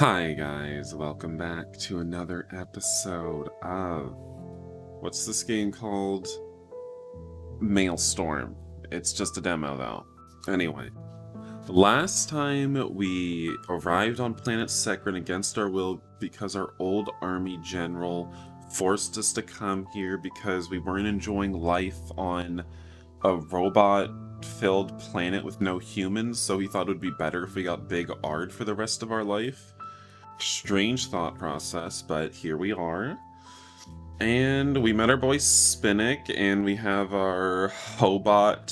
Hi guys, welcome back to another episode of, what's this game called? Maelstorm. It's just a demo though. Anyway, last time we arrived on planet Sekran against our will because our old army general forced us to come here because we weren't enjoying life on a robot-filled planet with no humans, so he thought it would be better if we got Big Ard for the rest of our life. Strange thought process, but here we are. And we met our boy Spinak, and we have our Hobot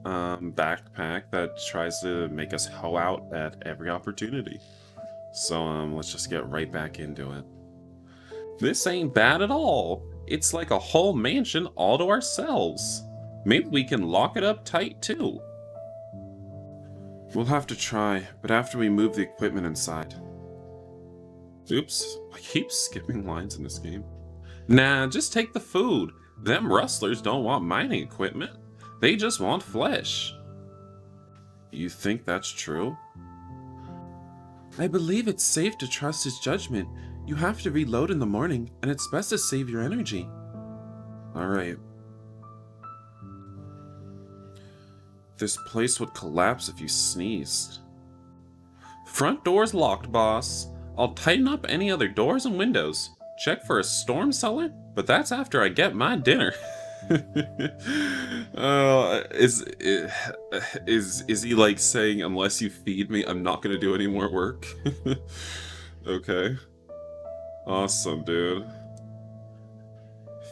backpack that tries to make us hoe out at every opportunity. So let's just get right back into it. This ain't bad at all. It's like a whole mansion all to ourselves. Maybe we can lock it up tight too. We'll have to try, but after we move the equipment inside. Oops, I keep skipping lines in this game. Nah, just take the food. Them rustlers don't want mining equipment. They just want flesh. You think that's true? I believe it's safe to trust his judgment. You have to reload in the morning, and it's best to save your energy. Alright. This place would collapse if you sneezed. Front door's locked, boss. I'll tighten up any other doors and windows. Check for a storm cellar, but that's after I get my dinner. Is he like saying, unless you feed me, I'm not gonna do any more work? Okay. Awesome, dude.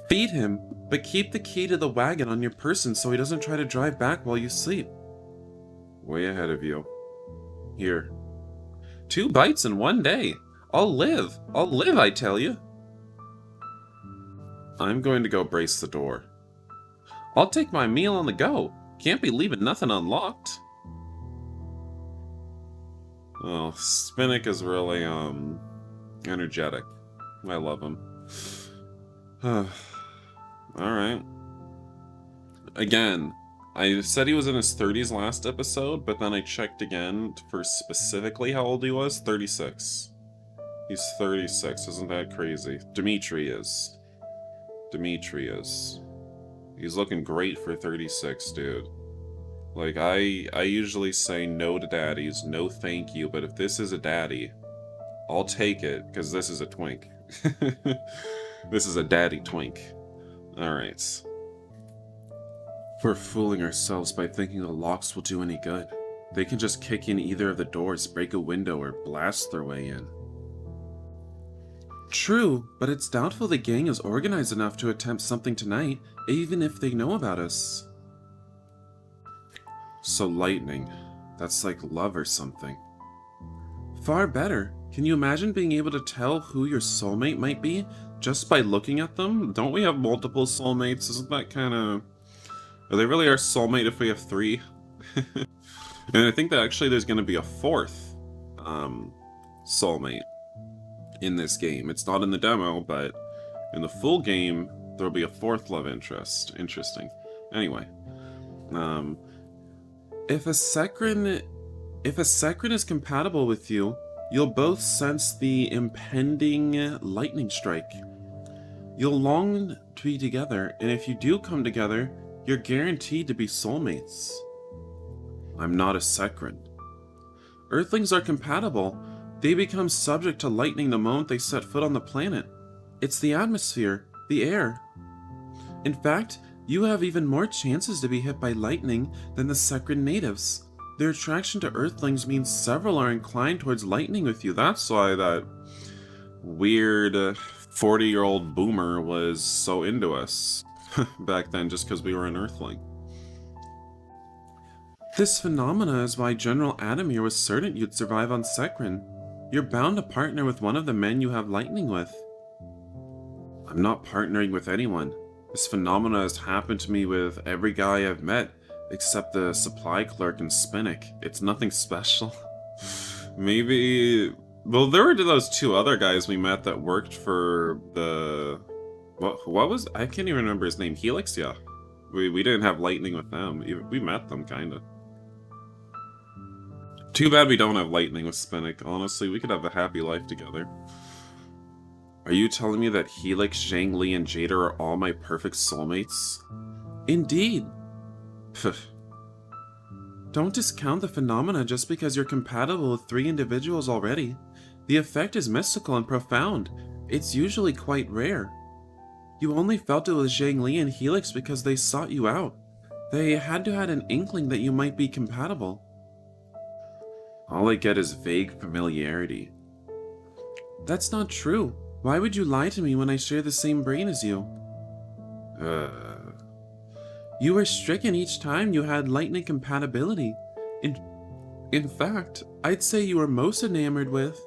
Feed him, but keep the key to the wagon on your person so he doesn't try to drive back while you sleep. Way ahead of you. Here. 2 bites in 1 day. I'll live, I tell you. I'm going to go brace the door. I'll take my meal on the go. Can't be leaving nothing unlocked. Oh, Spinak is really, energetic. I love him. Alright. Again, I said he was in his 30s last episode, but then I checked again for specifically how old he was. 36. He's 36, isn't that crazy? Dimitri is. He's looking great for 36, dude. Like, I usually say no to daddies, no thank you, but if this is a daddy, I'll take it, because this is a twink. This is a daddy twink. Alright. We're fooling ourselves by thinking the locks will do any good. They can just kick in either of the doors, break a window, or blast their way in. True, but it's doubtful the gang is organized enough to attempt something tonight, even if they know about us. So lightning. That's like love or something. Far better. Can you imagine being able to tell who your soulmate might be just by looking at them? Don't we have multiple soulmates? Isn't that kind of... Are they really our soulmate if we have 3? And I think that actually there's going to be a 4th soulmate in this game. It's not in the demo, but in the full game, there'll be a 4th love interest. Interesting. Anyway, if a Sekran is compatible with you, you'll both sense the impending lightning strike. You'll long to be together, and if you do come together, you're guaranteed to be soulmates. I'm not a Sekran. Earthlings are compatible. They become subject to lightning the moment they set foot on the planet. It's the atmosphere, the air. In fact, you have even more chances to be hit by lightning than the Sekran natives. Their attraction to Earthlings means several are inclined towards lightning with you. That's why that weird 40-year-old boomer was so into us back then, just because we were an Earthling. This phenomena is why General Adamir was certain you'd survive on Sekran. You're bound to partner with one of the men you have lightning with. I'm not partnering with anyone. This phenomena has happened to me with every guy I've met, except the supply clerk and Spinak. It's nothing special. Maybe... Well, there were those 2 other guys we met that worked for the... What was... I can't even remember his name. Helix? Yeah. We didn't have lightning with them. We met them, kinda. Too bad we don't have lightning with Spinak. Honestly, we could have a happy life together. Are you telling me that Helix, Zhangli, and Jada are all my perfect soulmates? Indeed. Don't discount the phenomena just because you're compatible with 3 individuals already. The effect is mystical and profound. It's usually quite rare. You only felt it with Zhangli and Helix because they sought you out. They had to have an inkling that you might be compatible. All I get is vague familiarity. That's not true. Why would you lie to me when I share the same brain as you? You were stricken each time you had lightning compatibility. In fact, I'd say you were most enamored with...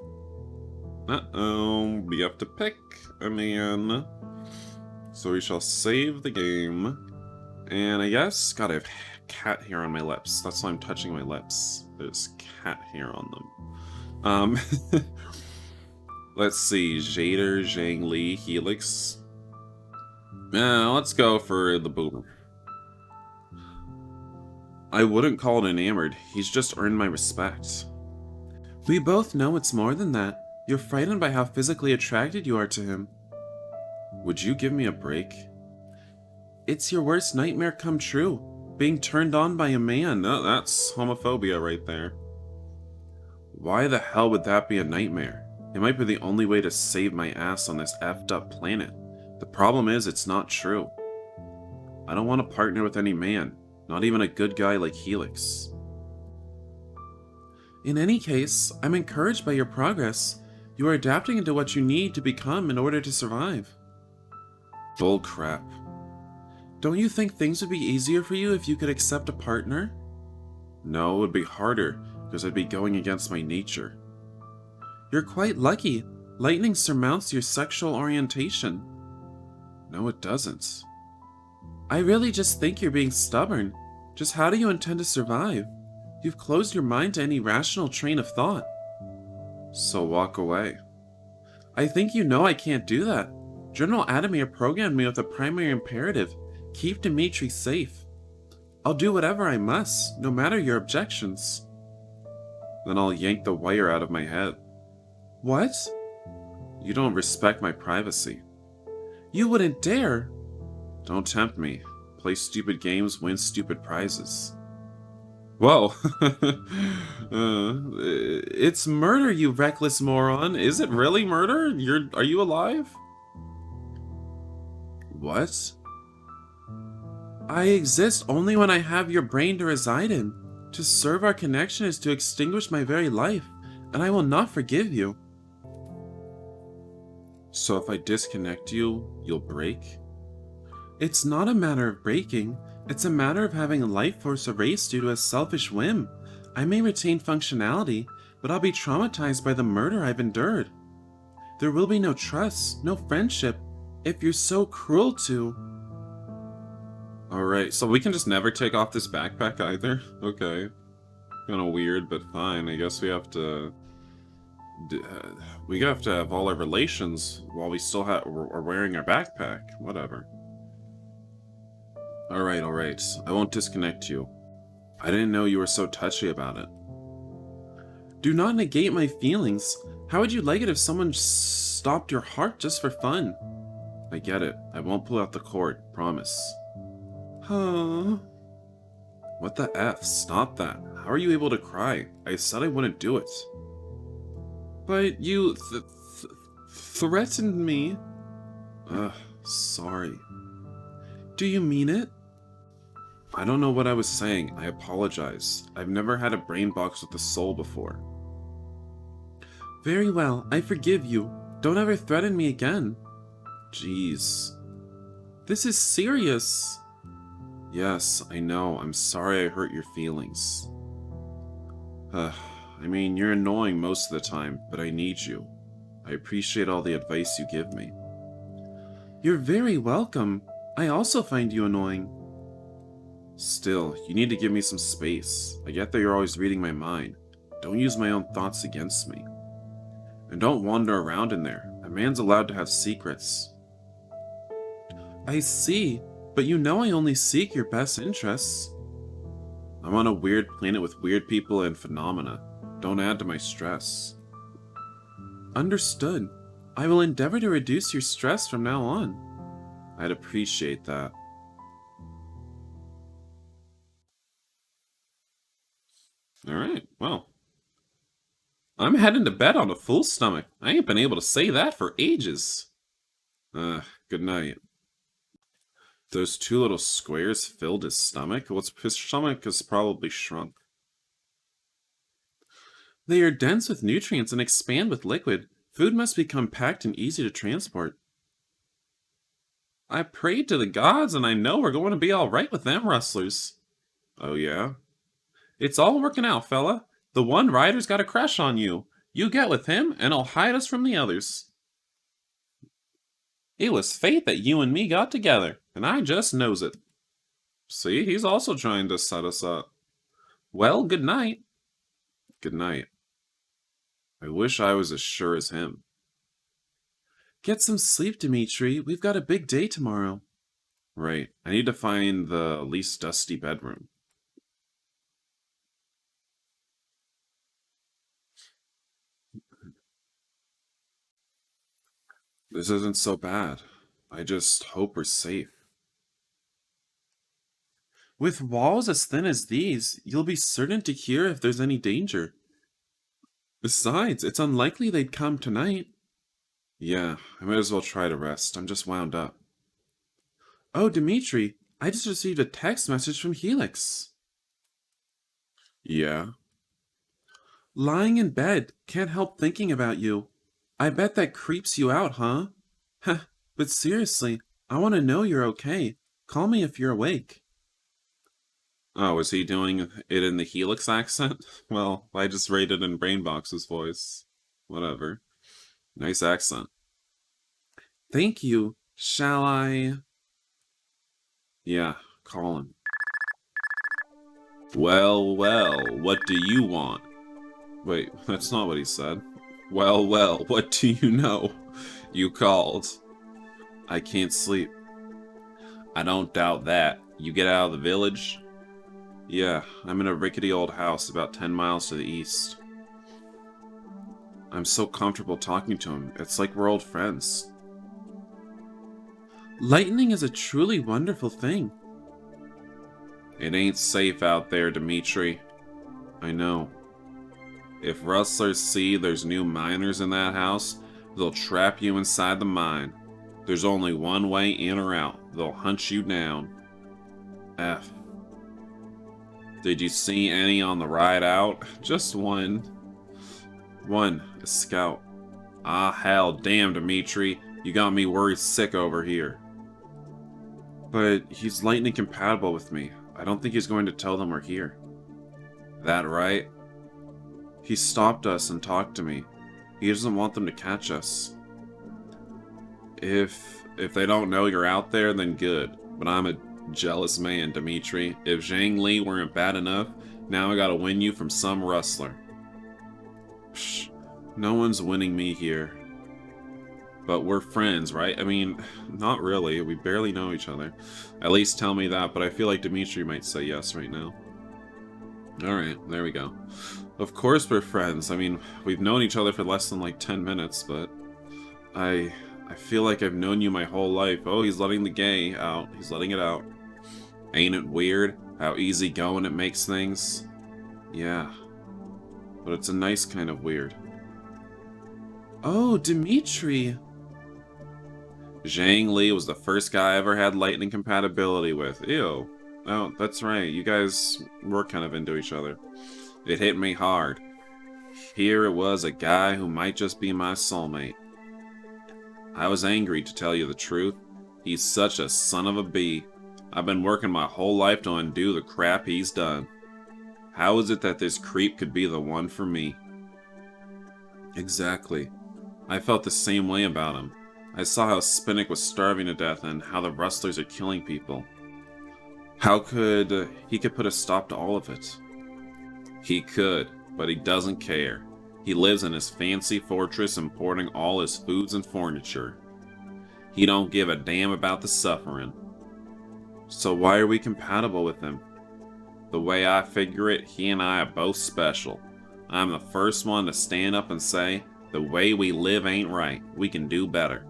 Uh-oh, we have to pick a man. So we shall save the game. And I guess, God, I have cat hair on my lips. That's why I'm touching my lips. There's cat hair on them. Let's see, Jader, Zhangli, Helix. Let's go for the boomer. I wouldn't call it enamored. He's just earned my respect. We both know it's more than that. You're frightened by how physically attracted you are to him. Would you give me a break? It's your worst nightmare come true. Being turned on by a man. No, that's homophobia right there. Why the hell would that be a nightmare? It might be the only way to save my ass on this effed up planet. The problem is, it's not true. I don't want to partner with any man. Not even a good guy like Helix. In any case, I'm encouraged by your progress. You are adapting into what you need to become in order to survive. Bull crap. Don't you think things would be easier for you if you could accept a partner? No, it would be harder, because I'd be going against my nature. You're quite lucky. Lightning surmounts your sexual orientation. No, it doesn't. I really just think you're being stubborn. Just how do you intend to survive? You've closed your mind to any rational train of thought. So walk away. I think you know I can't do that. General Adamir programmed me with a primary imperative. Keep Dimitri safe. I'll do whatever I must, no matter your objections. Then I'll yank the wire out of my head. What? You don't respect my privacy. You wouldn't dare. Don't tempt me. Play stupid games, win stupid prizes. Whoa. It's murder, you reckless moron. Is it really murder? Are you alive? What? I exist only when I have your brain to reside in. To serve our connection is to extinguish my very life, and I will not forgive you. So if I disconnect you, you'll break? It's not a matter of breaking. It's a matter of having a life force erased due to a selfish whim. I may retain functionality, but I'll be traumatized by the murder I've endured. There will be no trust, no friendship, if you're so cruel to... Alright, so we can just never take off this backpack either? Okay. Kinda weird, but fine. I guess we have to... we have to have all our relations while we still are wearing our backpack. Whatever. Alright, alright. I won't disconnect you. I didn't know you were so touchy about it. Do not negate my feelings. How would you like it if someone stopped your heart just for fun? I get it. I won't pull out the cord. Promise. Huh. What the F? Stop that. How are you able to cry? I said I wouldn't do it. But you threatened me. Ugh, sorry. Do you mean it? I don't know what I was saying. I apologize. I've never had a brain box with a soul before. Very well, I forgive you. Don't ever threaten me again. Jeez. This is serious. Yes, I know. I'm sorry I hurt your feelings. I mean, you're annoying most of the time, but I need you. I appreciate all the advice you give me. You're very welcome. I also find you annoying. Still, you need to give me some space. I get that you're always reading my mind. Don't use my own thoughts against me. And don't wander around in there. A man's allowed to have secrets. I see, but you know I only seek your best interests. I'm on a weird planet with weird people and phenomena. Don't add to my stress. Understood. I will endeavor to reduce your stress from now on. I'd appreciate that. Alright, well. I'm heading to bed on a full stomach. I ain't been able to say that for ages. Good night. Those two little squares filled his stomach? Well, his stomach has probably shrunk. They are dense with nutrients and expand with liquid. Food must be compact and easy to transport. I prayed to the gods, and I know we're going to be alright with them rustlers. Oh, yeah? It's all working out, fella. The one rider's got a crush on you. You get with him, and I'll hide us from the others. It was fate that you and me got together, and I just knows it. See, he's also trying to set us up. Well, good night. Good night. I wish I was as sure as him. Get some sleep, Dimitri. We've got a big day tomorrow. Right. I need to find the least dusty bedroom. This isn't so bad. I just hope we're safe. With walls as thin as these, you'll be certain to hear if there's any danger. Besides, it's unlikely they'd come tonight. Yeah, I might as well try to rest. I'm just wound up. Oh, Dimitri, I just received a text message from Helix. Yeah? Lying in bed, can't help thinking about you. I bet that creeps you out, huh? Heh, but seriously, I want to know you're okay. Call me if you're awake. Oh, is he doing it in the Helix accent? Well, I just rated in Brainbox's voice. Whatever. Nice accent. Thank you. Shall I? Yeah, call him. Well, well, what do you want? Wait, that's not what he said. Well, well, what do you know? You called. I can't sleep. I don't doubt that. You get out of the village? Yeah, I'm in a rickety old house about 10 miles to the east. I'm so comfortable talking to him. It's like we're old friends. Lightning is a truly wonderful thing. It ain't safe out there, Dimitri. I know. If rustlers see there's new miners in that house, they'll trap you inside the mine. There's only one way in or out. They'll hunt you down. F. Did you see any on the ride out? Just one. One, a scout. Ah, hell, damn, Dimitri. You got me worried sick over here. But he's lightning compatible with me. I don't think he's going to tell them we're here. That right? He stopped us and talked to me. He doesn't want them to catch us. If they don't know you're out there, then good. But I'm a jealous man, Dimitri. If Zhang Li weren't bad enough, now I gotta win you from some rustler. Psh, no one's winning me here. But we're friends, right? I mean, not really. We barely know each other. At least tell me that, but I feel like Dimitri might say yes right now. Alright, there we go. Of course we're friends. I mean, we've known each other for less than like 10 minutes, but I feel like I've known you my whole life. Oh, he's letting the gay out. He's letting it out. Ain't it weird how easy going it makes things? Yeah. But it's a nice kind of weird. Oh, Dimitri! Zhang Li was the first guy I ever had lightning compatibility with. Ew. Oh, that's right. You guys were kind of into each other. It hit me hard. Here it was, a guy who might just be my soulmate. I was angry, to tell you the truth. He's such a son of a bee. I've been working my whole life to undo the crap he's done. How is it that this creep could be the one for me? Exactly. I felt the same way about him. I saw how Spinak was starving to death and how the rustlers are killing people. How could he could put a stop to all of it? He could, but he doesn't care. He lives in his fancy fortress importing all his foods and furniture. He don't give a damn about the suffering. So why are we compatible with him? The way I figure it, he and I are both special. I'm the first one to stand up and say, the way we live ain't right. We can do better.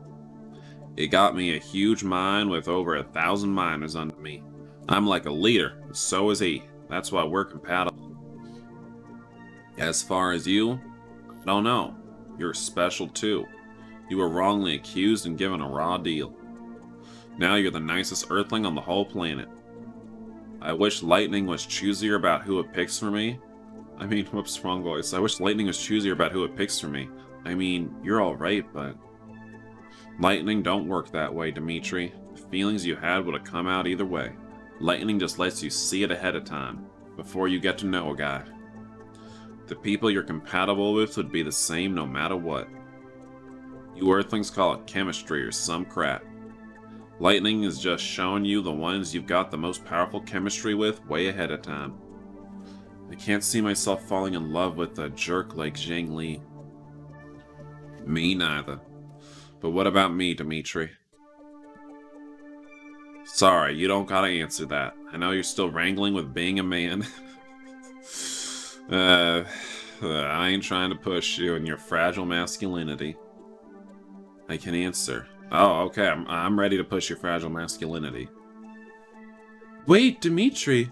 It got me a huge mine with over 1,000 miners under me. I'm like a leader, so is he. That's why we're compatible. As far as you, I don't know. You're special too. You were wrongly accused and given a raw deal. Now you're the nicest Earthling on the whole planet. I wish Lightning was choosier about who it picks for me. I mean, whoops, wrong voice. I wish Lightning was choosier about who it picks for me. I mean, you're alright, but... Lightning don't work that way, Dimitri. The feelings you had would have come out either way. Lightning just lets you see it ahead of time, before you get to know a guy. The people you're compatible with would be the same no matter what. You Earthlings call it chemistry or some crap. Lightning is just showing you the ones you've got the most powerful chemistry with way ahead of time. I can't see myself falling in love with a jerk like Zhang Li. Me neither. But what about me, Dimitri? Sorry, you don't gotta answer that. I know you're still wrangling with being a man. I ain't trying to push you in your fragile masculinity. I can answer. Oh, okay, I'm ready to push your fragile masculinity. Wait, Dimitri!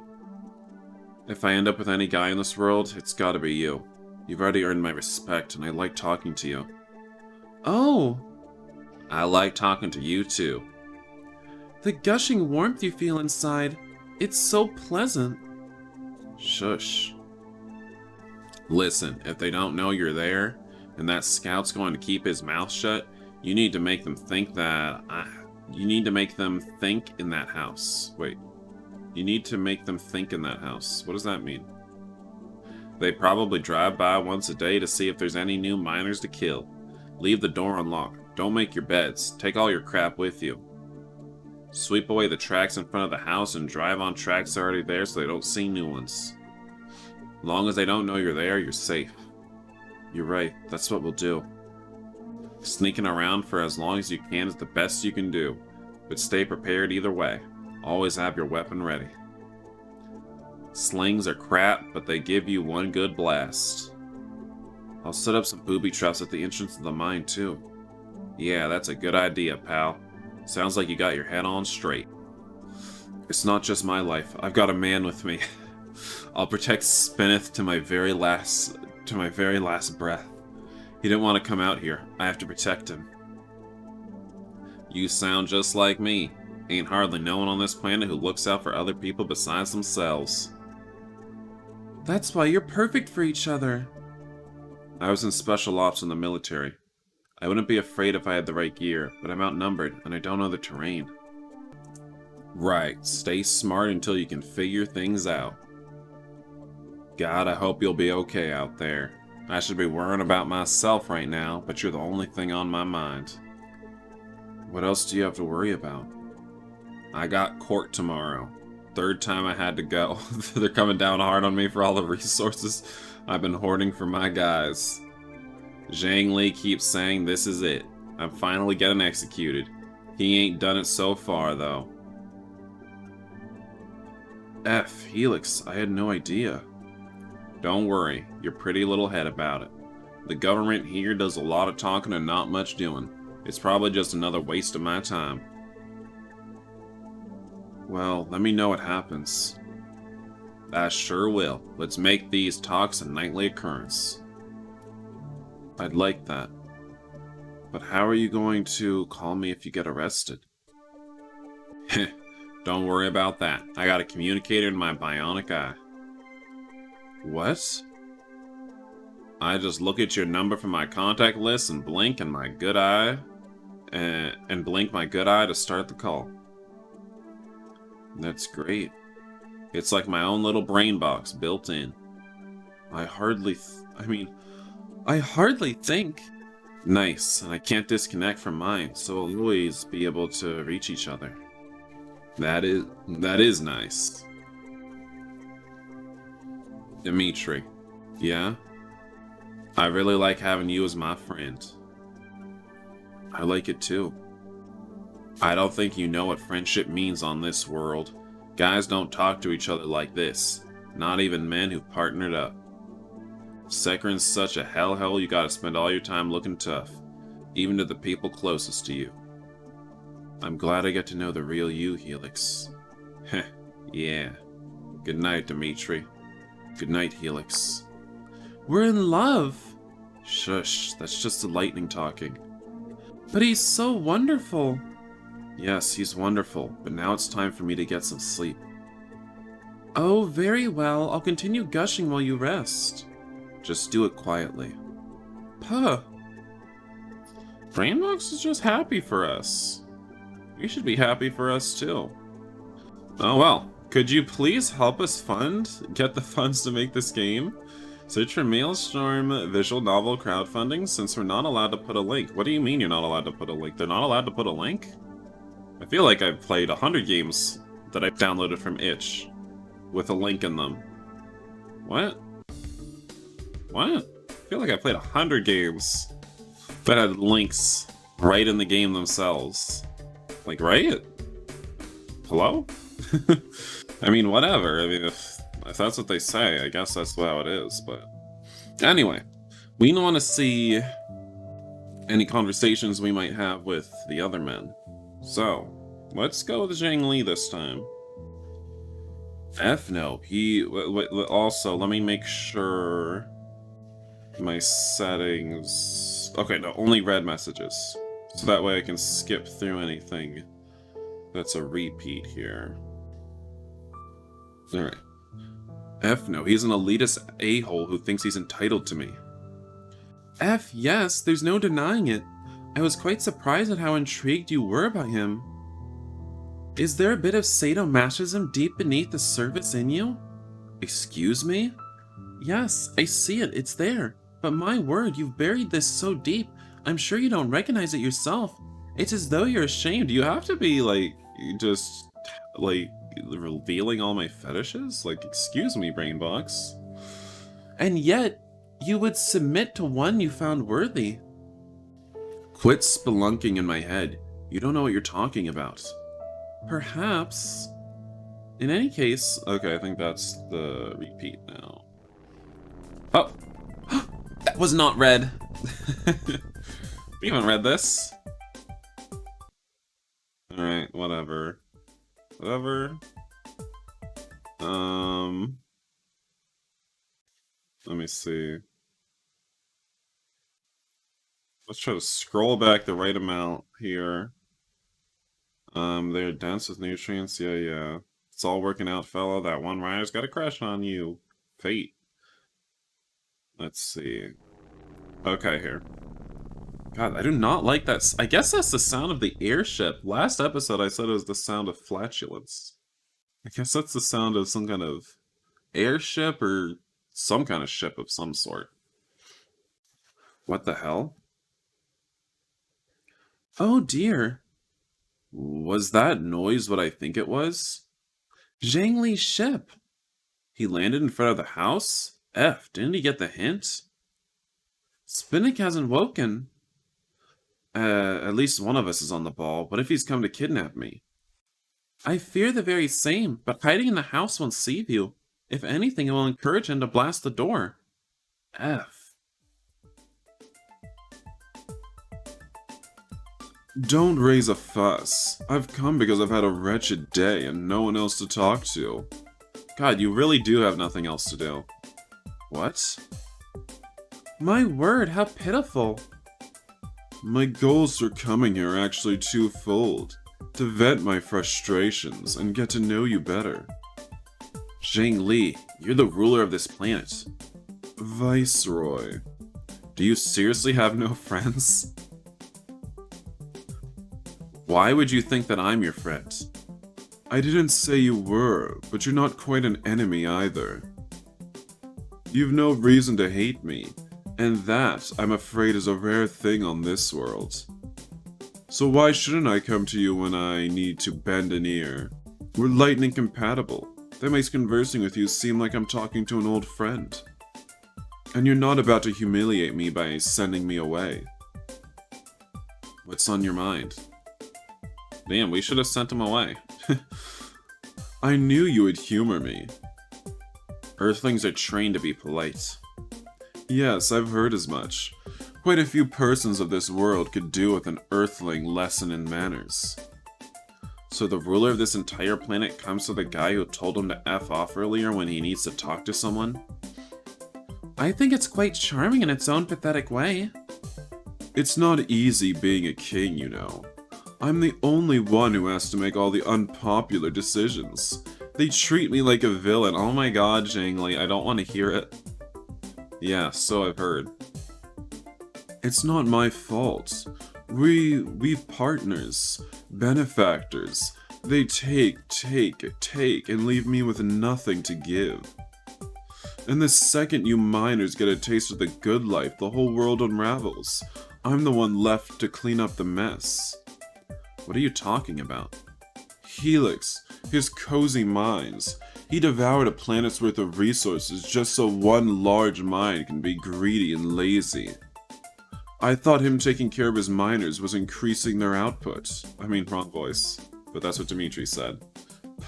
If I end up with any guy in this world, it's gotta be you. You've already earned my respect, and I like talking to you. Oh! I like talking to you, too. The gushing warmth you feel inside, it's so pleasant. Shush. Listen, if they don't know you're there, and that scout's going to keep his mouth shut, you need to make them think that... you need to make them think in that house. Wait. You need to make them think in that house. What does that mean? They probably drive by once a day to see if there's any new miners to kill. Leave the door unlocked. Don't make your beds. Take all your crap with you. Sweep away the tracks in front of the house and drive on tracks already there so they don't see new ones. As long as they don't know you're there, you're safe. You're right. That's what we'll do. Sneaking around for as long as you can is the best you can do, but stay prepared either way. Always have your weapon ready. Slings are crap, but they give you one good blast. I'll set up some booby traps at the entrance of the mine too. Yeah, that's a good idea, pal. Sounds like you got your head on straight. It's not just my life. I've got a man with me. I'll protect Spinak to my very last breath. He didn't want to come out here. I have to protect him. You sound just like me. Ain't hardly no one on this planet who looks out for other people besides themselves. That's why you're perfect for each other. I was in special ops in the military. I wouldn't be afraid if I had the right gear, but I'm outnumbered and I don't know the terrain. Right, stay smart until you can figure things out. God, I hope you'll be okay out there. I should be worrying about myself right now, but you're the only thing on my mind. What else do you have to worry about? I got court tomorrow. Third time I had to go. They're coming down hard on me for all the resources I've been hoarding for my guys. Zhang Li keeps saying this is it. I'm finally getting executed. He ain't done it so far, though. Helix, I had no idea. Don't worry, your pretty little head about it. The government here does a lot of talking and not much doing. It's probably just another waste of my time. Well, let me know what happens. I sure will. Let's make these talks a nightly occurrence. I'd like that. But how are you going to call me if you get arrested? Don't worry about that. I got a communicator in my bionic eye. What? I just look at your number from my contact list and blink and my good eye and blink my good eye to start the call. That's great. It's like my own little brain box built in. I hardly think. Nice, and I can't disconnect from mine, so we'll always be able to reach each other. That is nice. Dimitri. Yeah? I really like having you as my friend. I like it too. I don't think you know what friendship means on this world. Guys don't talk to each other like this. Not even men who've partnered up. Sekron's such a hellhole you gotta spend all your time looking tough, even to the people closest to you. I'm glad I get to know the real you, Helix. Heh, yeah. Good night, Dimitri. Good night, Helix. We're in love! Shush, that's just the lightning talking. But he's so wonderful! Yes, he's wonderful, but now it's time for me to get some sleep. Oh, very well. I'll continue gushing while you rest. Just do it quietly. Puh. Brainbox is just happy for us. You should be happy for us too. Oh well. Could you please help us get the funds to make this game? Search for Maelstorm visual novel crowdfunding since we're not allowed to put a link. What do you mean you're not allowed to put a link? They're not allowed to put a link? I feel like I've played 100 games that I've downloaded from itch with a link in them. What? What? I feel like I played 100 games that had links right in the game themselves. Like, right? Hello? I mean, whatever. I mean, if that's what they say, I guess that's how it is, but... Anyway, we want to see any conversations we might have with the other men. So, let's go with Zhang Li this time. No. Also, let me make sure my settings... Okay, no, only read messages. So that way I can skip through anything that's a repeat here. Alright. No, he's an elitist a-hole who thinks he's entitled to me. Yes, there's no denying it. I was quite surprised at how intrigued you were by him. Is there a bit of sadomasochism deep beneath the surface in you? Excuse me? Yes, I see it, it's there. But my word, you've buried this so deep, I'm sure you don't recognize it yourself. It's as though you're ashamed. You have to be, like, just, like, revealing all my fetishes? Like, excuse me, Brainbox. And yet, you would submit to one you found worthy. Quit spelunking in my head. You don't know what you're talking about. Perhaps. In any case, okay, I think that's the repeat now. Oh! That was not read! We haven't read this. Alright, whatever. Whatever. Let me see. Let's try to scroll back the right amount here. They're dense with nutrients. Yeah. It's all working out, fella. That one rider's got a crush on you. Fate. Let's see. Okay, here. God, I do not like that. I guess that's the sound of the airship. Last episode, I said it was the sound of flatulence. I guess that's the sound of some kind of airship or some kind of ship of some sort. What the hell? Oh dear. Was that noise what I think it was? Zhang Li's ship. He landed in front of the house? Didn't he get the hint? Spinak hasn't woken. At least one of us is on the ball. What if he's come to kidnap me? I fear the very same, but hiding in the house won't save you. If anything, it will encourage him to blast the door. Don't raise a fuss. I've come because I've had a wretched day and no one else to talk to. God, you really do have nothing else to do. What? My word, how pitiful. My goals for coming here are actually twofold. To vent my frustrations and get to know you better. Zhang Li, you're the ruler of this planet. Viceroy. Do you seriously have no friends? Why would you think that I'm your friend? I didn't say you were, but you're not quite an enemy either. You've no reason to hate me, and that, I'm afraid, is a rare thing on this world. So why shouldn't I come to you when I need to bend an ear? We're lightning compatible. That makes conversing with you seem like I'm talking to an old friend. And you're not about to humiliate me by sending me away. What's on your mind? Damn, we should have sent him away. I knew you would humor me. Earthlings are trained to be polite. Yes, I've heard as much. Quite a few persons of this world could do with an earthling lesson in manners. So the ruler of this entire planet comes to the guy who told him to F off earlier when he needs to talk to someone? I think it's quite charming in its own pathetic way. It's not easy being a king, you know. I'm the only one who has to make all the unpopular decisions. They treat me like a villain. Oh my god, Jangly, I don't want to hear it. Yeah, so I've heard. It's not my fault. We've partners, benefactors. They take, and leave me with nothing to give. And the second you miners get a taste of the good life, the whole world unravels. I'm the one left to clean up the mess. What are you talking about? Helix, his cozy mines. He devoured a planet's worth of resources just so one large mine can be greedy and lazy. I thought him taking care of his miners was increasing their output. I mean, wrong voice, but that's what Dimitri said.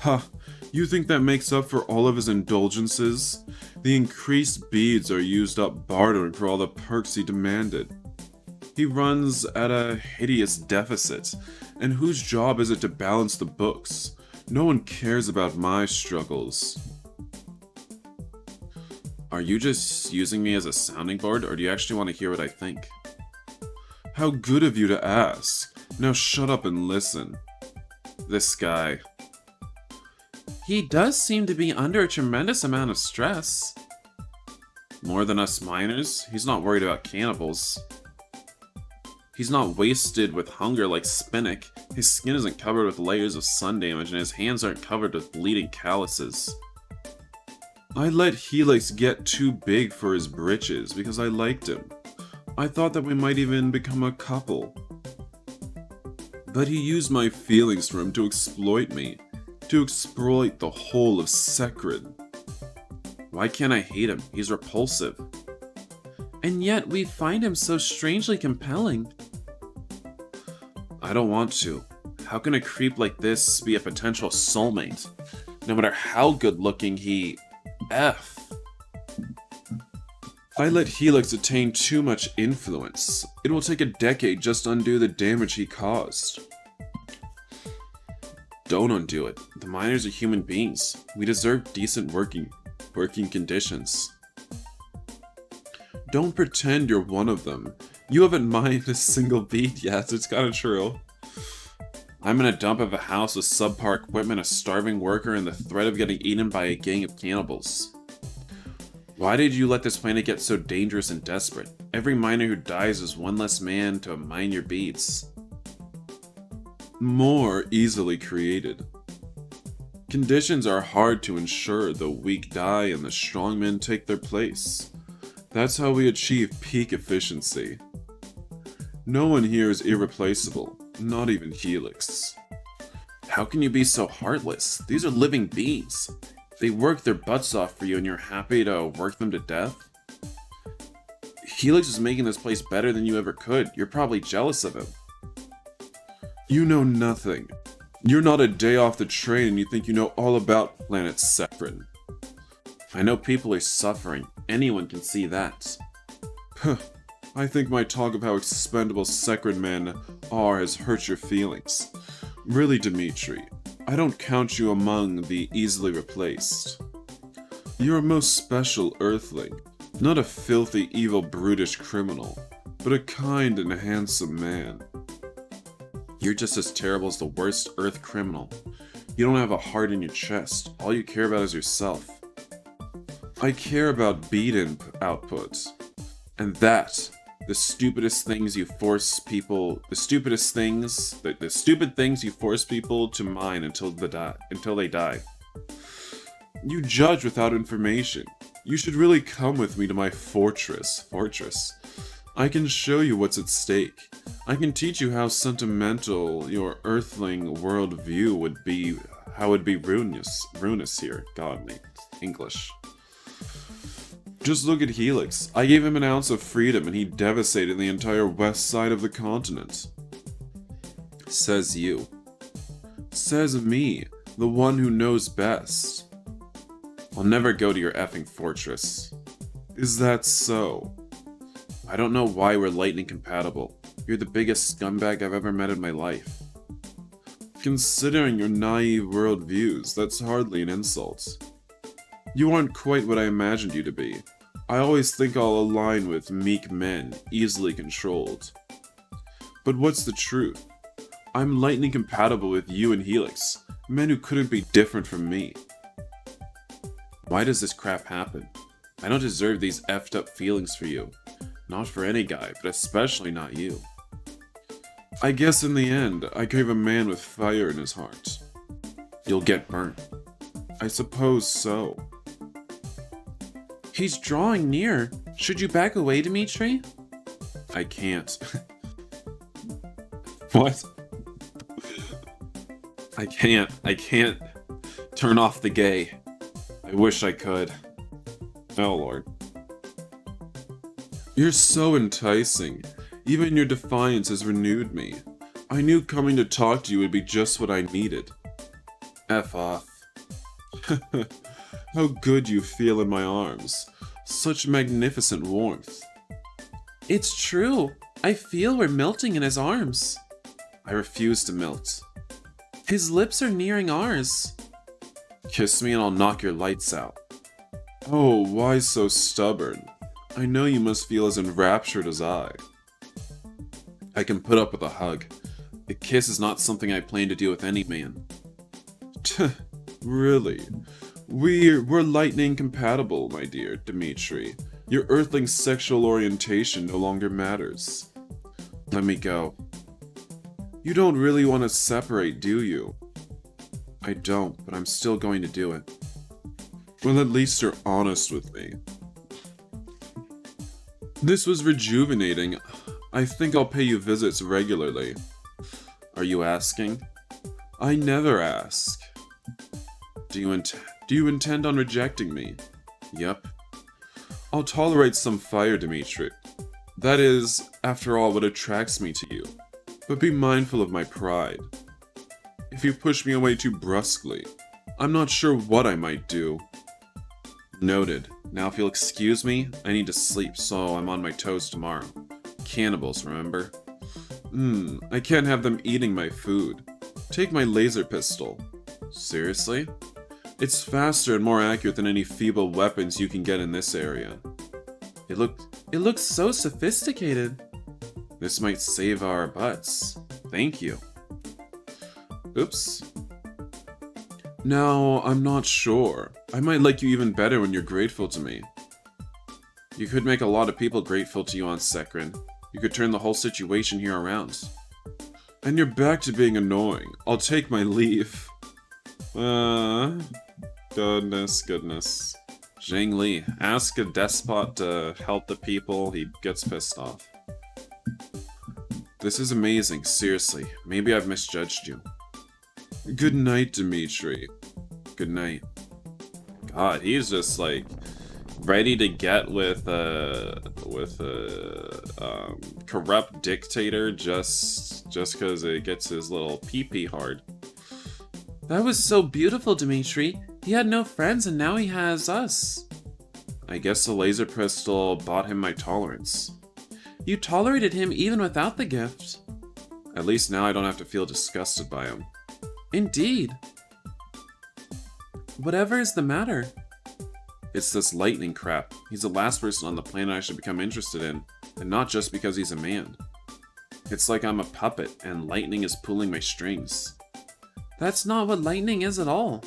Ha, you think that makes up for all of his indulgences? The increased beads are used up bartering for all the perks he demanded. He runs at a hideous deficit, and whose job is it to balance the books? No one cares about my struggles. Are you just using me as a sounding board, or do you actually want to hear what I think? How good of you to ask. Now shut up and listen. This guy. He does seem to be under a tremendous amount of stress. More than us miners? He's not worried about cannibals. He's not wasted with hunger like Spinak. His skin isn't covered with layers of sun damage and his hands aren't covered with bleeding calluses. I let Helix get too big for his britches because I liked him. I thought that we might even become a couple. But he used my feelings for him to exploit me. To exploit the whole of Sekrid. Why can't I hate him? He's repulsive. And yet we find him so strangely compelling. I don't want to. How can a creep like this be a potential soulmate? No matter how good looking he... F. I let Helix attain too much influence. It will take a decade just to undo the damage he caused. Don't undo it. The miners are human beings. We deserve decent working conditions. Don't pretend you're one of them. You haven't mined a single bead yet, it's kinda true. I'm in a dump of a house with subpar equipment, a starving worker, and the threat of getting eaten by a gang of cannibals. Why did you let this planet get so dangerous and desperate? Every miner who dies is one less man to mine your beads. More easily created. Conditions are hard to ensure, the weak die and the strong men take their place. That's how we achieve peak efficiency. No one here is irreplaceable, not even Helix. How can you be so heartless? These are living beings. They work their butts off for you and you're happy to work them to death? Helix is making this place better than you ever could. You're probably jealous of him. You know nothing. You're not a day off the train and you think you know all about planet Sekrid. I know people are suffering. Anyone can see that. I think my talk of how expendable Sekrid men are has hurt your feelings. Really, Dimitri, I don't count you among the easily replaced. You're a most special earthling, not a filthy, evil, brutish criminal, but a kind and handsome man. You're just as terrible as the worst Earth criminal. You don't have a heart in your chest. All you care about is yourself. I care about bead output. And that, the stupid things you force people to mine until they die. You judge without information. You should really come with me to my fortress. I can show you what's at stake. I can teach you how sentimental your earthling worldview would be, how it would be ruinous here. God, mate. English. Just look at Helix. I gave him an ounce of freedom and he devastated the entire west side of the continent. Says you. Says me, the one who knows best. I'll never go to your effing fortress. Is that so? I don't know why we're lightning compatible. You're the biggest scumbag I've ever met in my life. Considering your naive worldviews, that's hardly an insult. You aren't quite what I imagined you to be. I always think I'll align with meek men, easily controlled. But what's the truth? I'm lightning compatible with you and Helix, men who couldn't be different from me. Why does this crap happen? I don't deserve these effed up feelings for you. Not for any guy, but especially not you. I guess in the end, I crave a man with fire in his heart. You'll get burnt. I suppose so. He's drawing near. Should you back away, Dimitri? I can't. What? I can't turn off the gay. I wish I could. Oh lord. You're so enticing. Even your defiance has renewed me. I knew coming to talk to you would be just what I needed. F off. How good you feel in my arms. Such magnificent warmth. It's true. I feel we're melting in his arms. I refuse to melt. His lips are nearing ours. Kiss me and I'll knock your lights out. Oh, why so stubborn? I know you must feel as enraptured as I. I can put up with a hug. A kiss is not something I plan to do with any man. Really? We're lightning compatible, my dear Dimitri. Your earthling sexual orientation no longer matters. Let me go. You don't really want to separate, do you? I don't, but I'm still going to do it. Well, at least you're honest with me. This was rejuvenating. I think I'll pay you visits regularly. Are you asking? I never ask. Do you intend on rejecting me? Yep. I'll tolerate some fire, Dimitri. That is, after all, what attracts me to you. But be mindful of my pride. If you push me away too brusquely, I'm not sure what I might do. Noted. Now if you'll excuse me, I need to sleep, so I'm on my toes tomorrow. Cannibals, remember? I can't have them eating my food. Take my laser pistol. Seriously? It's faster and more accurate than any feeble weapons you can get in this area. It looks so sophisticated. This might save our butts. Thank you. Oops. Now, I'm not sure. I might like you even better when you're grateful to me. You could make a lot of people grateful to you on Sekrin. You could turn the whole situation here around. And you're back to being annoying. I'll take my leave. Goodness. Zhang Li, ask a despot to help the people, he gets pissed off. This is amazing, seriously. Maybe I've misjudged you. Good night, Dimitri. Good night. God, he's just like ready to get with a corrupt dictator just because it gets his little pee-pee hard. That was so beautiful, Dimitri. He had no friends and now he has us. I guess the laser pistol bought him my tolerance. You tolerated him even without the gift. At least now I don't have to feel disgusted by him. Indeed. Whatever is the matter? It's this lightning crap. He's the last person on the planet I should become interested in, and not just because he's a man. It's like I'm a puppet and lightning is pulling my strings. That's not what lightning is at all.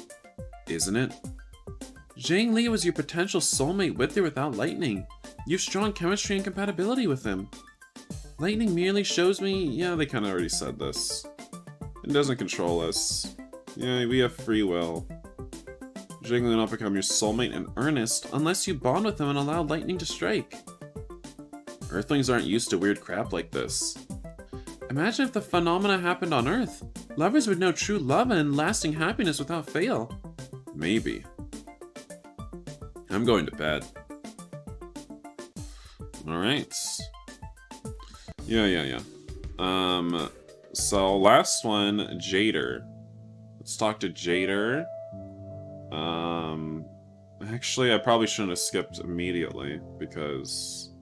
Isn't it? Zhang Li was your potential soulmate with or without lightning. You've strong chemistry and compatibility with him. Lightning merely shows me... Yeah, they kind of already said this. It doesn't control us. Yeah, we have free will. Zhang Li will not become your soulmate in earnest unless you bond with him and allow lightning to strike. Earthlings aren't used to weird crap like this. Imagine if the phenomena happened on Earth. Lovers would know true love and lasting happiness without fail. Maybe. I'm going to bed. Alright. Yeah. So last one, Jader. Let's talk to Jader. Actually, I probably shouldn't have skipped immediately, because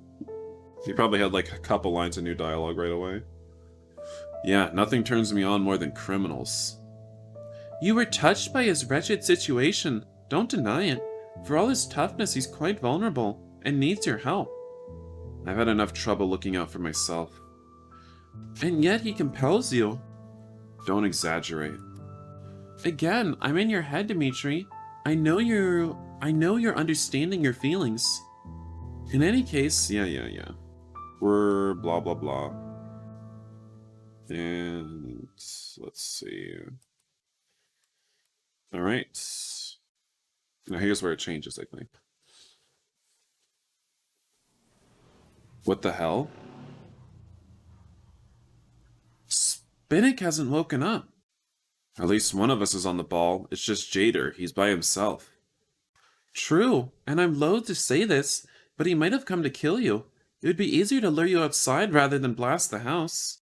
he probably had like a couple lines of new dialogue right away. Yeah, nothing turns me on more than criminals. You were touched by his wretched situation. Don't deny it. For all his toughness, he's quite vulnerable and needs your help. I've had enough trouble looking out for myself. And yet he compels you. Don't exaggerate. Again, I'm in your head, Dimitri. I know you're understanding your feelings. In any case, Yeah. We're blah blah blah. And let's see. Alright. Now here's where it changes, I think. What the hell? Spinak hasn't woken up. At least one of us is on the ball. It's just Jader. He's by himself. True, and I'm loath to say this, but he might have come to kill you. It would be easier to lure you outside rather than blast the house.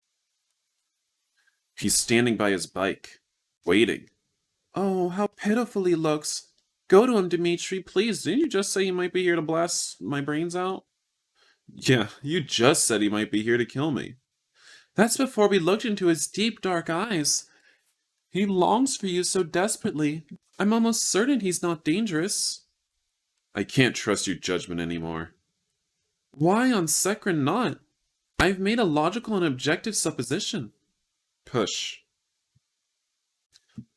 He's standing by his bike, waiting. Oh, how pitiful he looks. Go to him, Dimitri, please. Didn't you just say he might be here to blast my brains out? Yeah, you just said he might be here to kill me. That's before we looked into his deep, dark eyes. He longs for you so desperately. I'm almost certain he's not dangerous. I can't trust your judgment anymore. Why on Sekron not? I've made a logical and objective supposition. Push.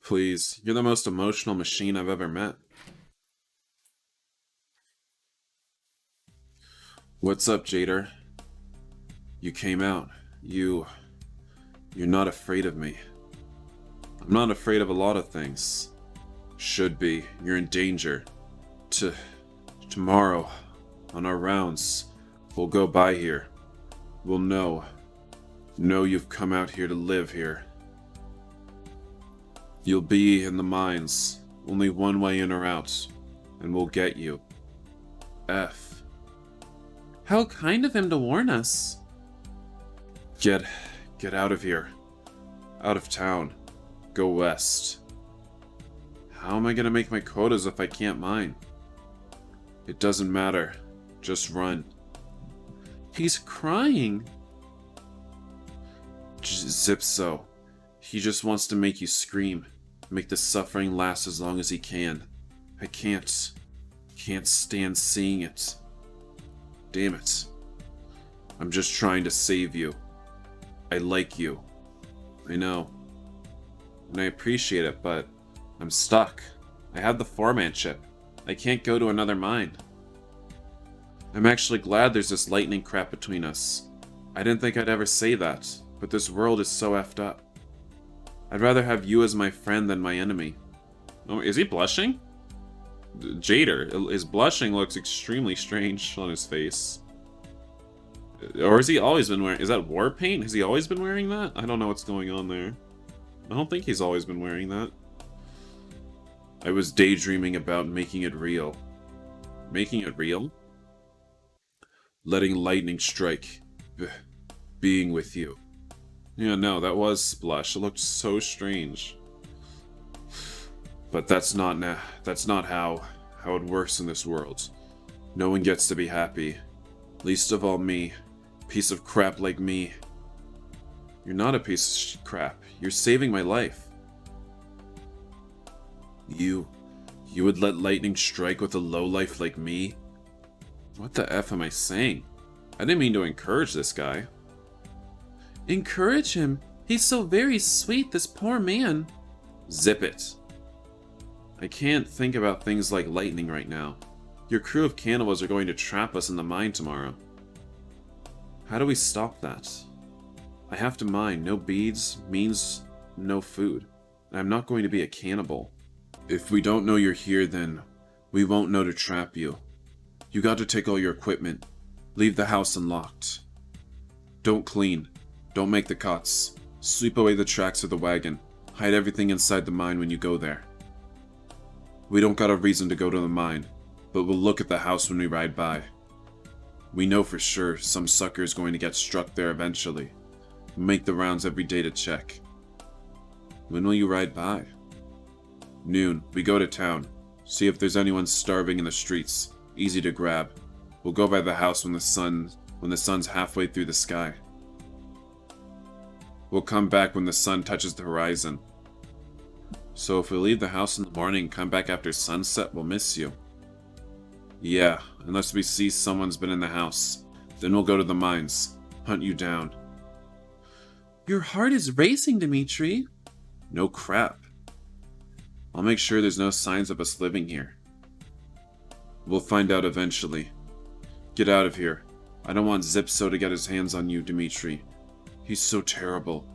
Please, you're the most emotional machine I've ever met. What's up, Jader? You came out. You're not afraid of me. I'm not afraid of a lot of things. Should be. You're in danger. Tomorrow, on our rounds, we'll go by here. We'll know you've come out here to live here. You'll be in the mines. Only one way in or out. And we'll get you. F. How kind of him to warn us. Get out of here. Out of town. Go west. How am I gonna make my quotas if I can't mine? It doesn't matter. Just run. He's crying. Zipso. He just wants to make you scream. Make the suffering last as long as he can. I can't stand seeing it. Damn it. I'm just trying to save you. I like you. I know. And I appreciate it, but I'm stuck. I have the foreman chip. I can't go to another mine. I'm actually glad there's this lightning crap between us. I didn't think I'd ever say that, but this world is so effed up. I'd rather have you as my friend than my enemy. Oh, is he blushing? Jader, his blushing looks extremely strange on his face. Or has he always been wearing... Is that war paint? Has he always been wearing that? I don't know what's going on there. I don't think he's always been wearing that. I was daydreaming about making it real. Making it real? Letting lightning strike. Being with you. Yeah, no, that was blush. It looked so strange. But that's not how it works in this world. No one gets to be happy. Least of all me. Piece of crap like me. You're not a piece of crap. You're saving my life. You would let lightning strike with a lowlife like me? What the F am I saying? I didn't mean to encourage this guy. Encourage him. He's so very sweet, this poor man. Zip it. I can't think about things like lightning right now. Your crew of cannibals are going to trap us in the mine tomorrow. How do we stop that? I have to mine. No beads means no food. I'm not going to be a cannibal. If we don't know you're here, then we won't know to trap you. You got to take all your equipment. Leave the house unlocked. Don't clean. Don't make the cuts. Sweep away the tracks of the wagon. Hide everything inside the mine when you go there. We don't got a reason to go to the mine, but we'll look at the house when we ride by. We know for sure some sucker is going to get struck there eventually. Make the rounds every day to check. When will you ride by? Noon. We go to town. See if there's anyone starving in the streets. Easy to grab. We'll go by the house when the sun's halfway through the sky. We'll come back when the sun touches the horizon. So if we leave the house in the morning and come back after sunset, we'll miss you. Yeah, unless we see someone's been in the house. Then we'll go to the mines. Hunt you down. Your heart is racing, Dimitri. No crap. I'll make sure there's no signs of us living here. We'll find out eventually. Get out of here. I don't want Zipso to get his hands on you, Dimitri. He's so terrible.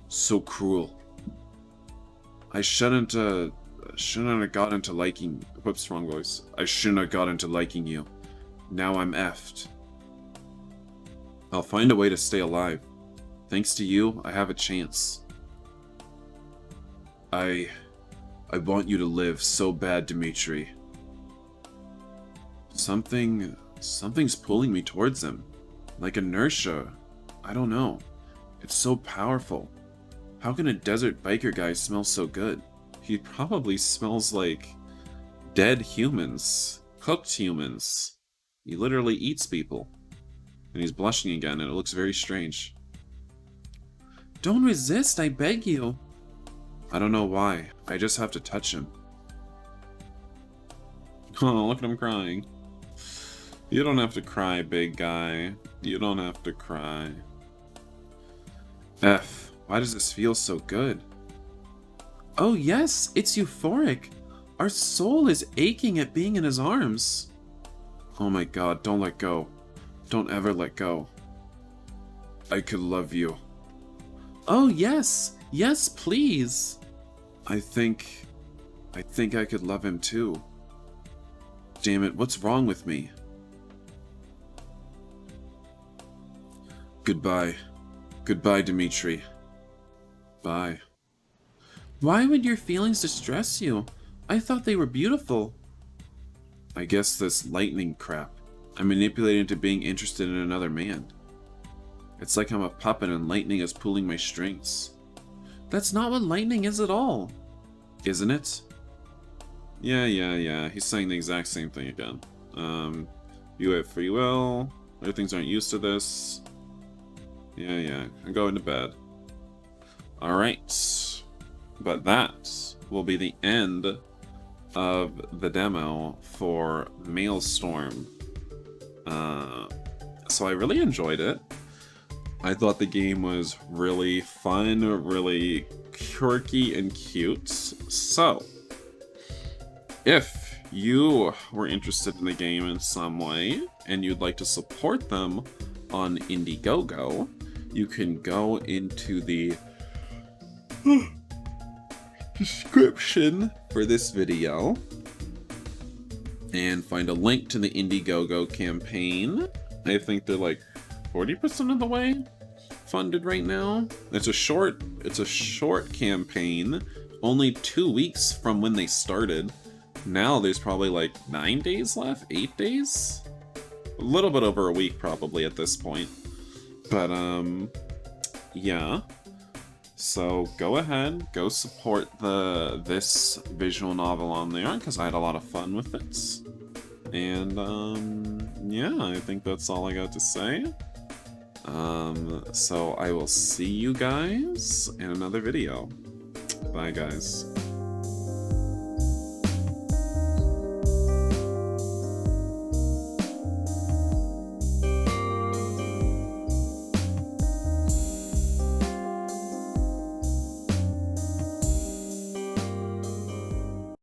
So cruel. I shouldn't have got into liking... Whoops, wrong voice. I shouldn't have got into liking you. Now I'm effed. I'll find a way to stay alive. Thanks to you, I have a chance. I want you to live so bad, Dimitri. Something's pulling me towards him. Like inertia. I don't know. It's so powerful. How can a desert biker guy smell so good? He probably smells like dead humans. Cooked humans. He literally eats people. And he's blushing again, and it looks very strange. Don't resist, I beg you. I don't know why. I just have to touch him. Oh, look at him crying. You don't have to cry, big guy. You don't have to cry. F, why does this feel so good? Oh yes, it's euphoric. Our soul is aching at being in his arms. Oh my god, don't let go. Don't ever let go. I could love you. Oh yes, yes please. I think I could love him too. Damn it, what's wrong with me? Goodbye. Goodbye, Dimitri. Bye. Why would your feelings distress you? I thought they were beautiful. I guess this lightning crap. I'm manipulated into being interested in another man. It's like I'm a puppet and lightning is pulling my strings. That's not what lightning is at all. Isn't it? Yeah. He's saying the exact same thing again. You have free will. Other things aren't used to this. Yeah. I'm going to bed. Alright. But that will be the end of the demo for Maelstorm. So I really enjoyed it. I thought the game was really fun, really quirky and cute. So, if you were interested in the game in some way and you'd like to support them on Indiegogo, you can go into the description for this video and find a link to the Indiegogo campaign. I think they're like 40% of the way funded right now. It's a short campaign, only 2 weeks from when they started. Now there's probably like 9 days left, 8 days? A little bit over a week probably at this point. But yeah. So go ahead, go support this visual novel on there because I had a lot of fun with it. And yeah, I think that's all I got to say. So I will see you guys in another video. Bye guys.